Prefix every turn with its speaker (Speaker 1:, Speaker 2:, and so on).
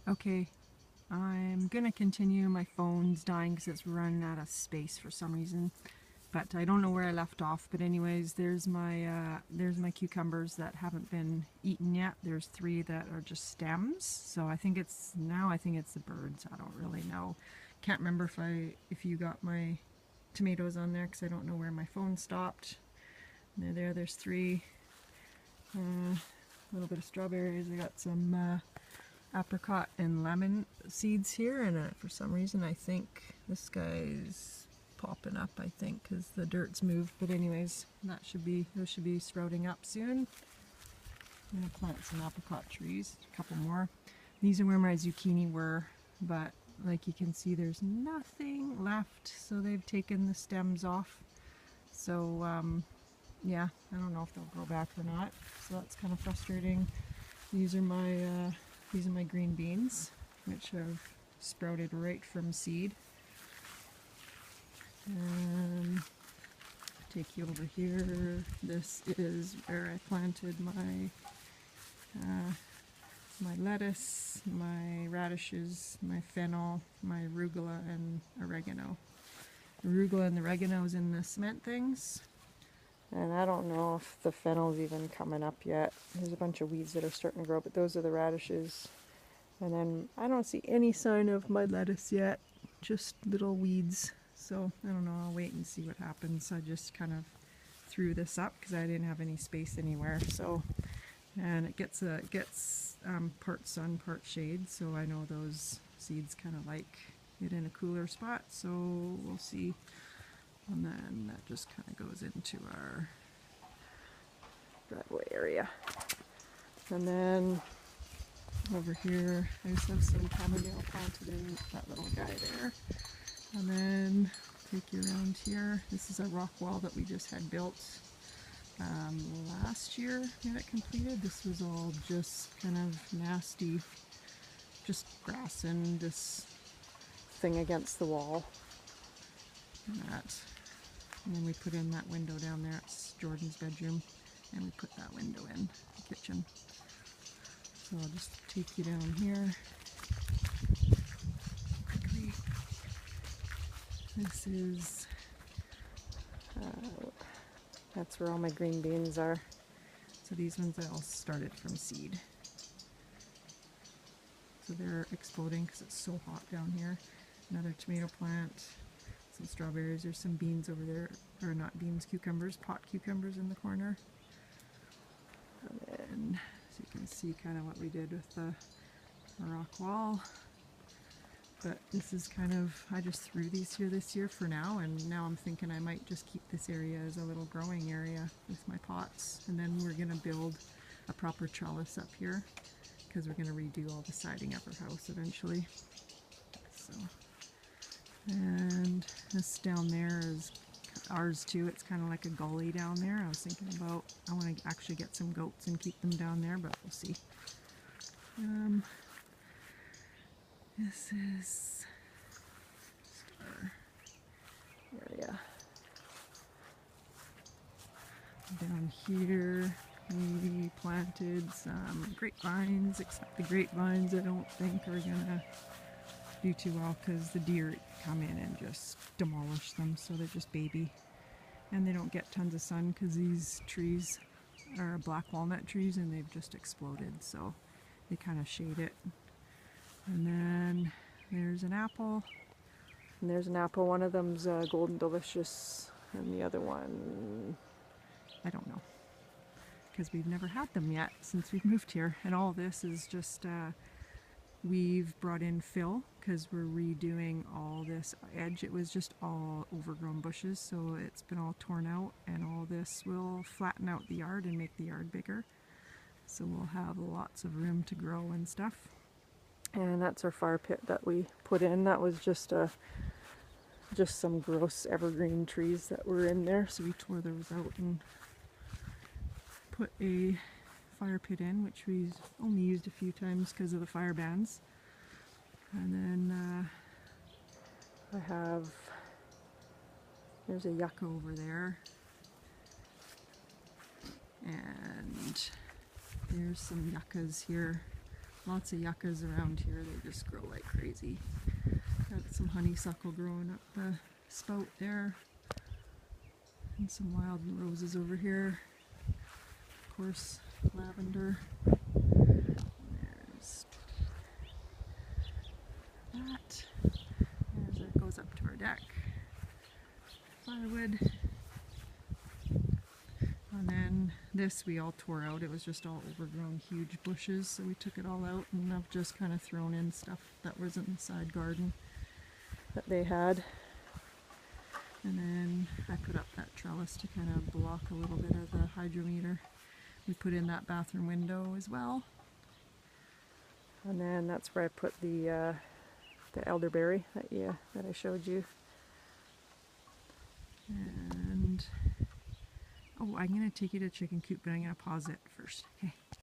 Speaker 1: Okay, I'm gonna continue. My phone's dying because it's running out of space for some reason, but I don't know where I left off. But anyways, there's my cucumbers that haven't been eaten yet. There's 3 that are just stems. So I think it's the birds. I don't really know. Can't remember if you got my tomatoes on there because I don't know where my phone stopped. They're there. There's 3. A little bit of strawberries. I got some apricot and lemon seeds here, and for some reason I think this guy's popping up, I think, because the dirt's moved. But anyways, those should be sprouting up soon. I'm gonna plant some apricot trees, a couple more. These are where my zucchini were, but like you can see, there's nothing left, so they've taken the stems off. So yeah, I don't know if they'll grow back or not, so that's kind of frustrating. These are my green beans, which have sprouted right from seed. And take you over here. This is where I planted my lettuce, my radishes, my fennel, my arugula, and oregano. Arugula and the oregano is in the cement things. And I don't know if the fennel's even coming up yet. There's a bunch of weeds that are starting to grow, but those are the radishes. And then I don't see any sign of my lettuce yet, just little weeds. So I don't know, I'll wait and see what happens. I just kind of threw this up because I didn't have any space anywhere. So, and it gets part sun, part shade. So I know those seeds kind of like it in a cooler spot. So we'll see. And then that just kind of goes into our driveway area. And then over here, I just have some chamomile planted in that little guy there. And then take you around here. This is a rock wall that we just had built last year. Had it completed. This was all just kind of nasty, just grass and this thing against the wall. And that. And then we put in that window down there. It's Jordan's bedroom. And we put that window in the kitchen. So I'll just take you down here. Quickly. This is, that's where all my green beans are. So these ones I all started from seed. So they're exploding because it's so hot down here. Another tomato plant. Some strawberries. There's some beans over there, or not beans, cucumbers, pot cucumbers in the corner. And then, so you can see kind of what we did with the rock wall. But this is kind of, I just threw these here this year for now, and now I'm thinking I might just keep this area as a little growing area with my pots. And then we're going to build a proper trellis up here because we're going to redo all the siding of our house eventually. So. And this down there is ours too. It's kind of like a gully down there. I was thinking about, I want to actually get some goats and keep them down there, but we'll see. This is our area. Down here we planted some grapevines, except the grapevines I don't think are gonna do too well because the deer come in and just demolish them, so they're just baby and they don't get tons of sun because these trees are black walnut trees and they've just exploded, so they kind of shade it. And then there's an apple, and there's an apple. One of them's Golden Delicious and the other one I don't know because we've never had them yet since we've moved here. And all this is just we've brought in fill because we're redoing all this edge. It was just all overgrown bushes, so it's been all torn out, and all this will flatten out the yard and make the yard bigger. So we'll have lots of room to grow and stuff. And that's our fire pit that we put in. That was just some gross evergreen trees that were in there, so we tore those out and put a fire pit in, which we've only used a few times because of the fire bans. And then there's a yucca over there, and there's some yuccas here Lots of yuccas around here, they just grow like crazy. Got some honeysuckle growing up the spout there. And some wild roses over here. Of course, lavender. There's that. It goes up to our deck. Firewood. And then this we all tore out. It was just all overgrown huge bushes, so we took it all out, and I've just kind of thrown in stuff that was in the side garden that they had. And then I put up that trellis to kind of block a little bit of the hydrometer. We put in that bathroom window as well. And then that's where I put the elderberry that I showed you. And oh, I'm gonna take you to chicken coop, but I'm gonna pause it first. Okay.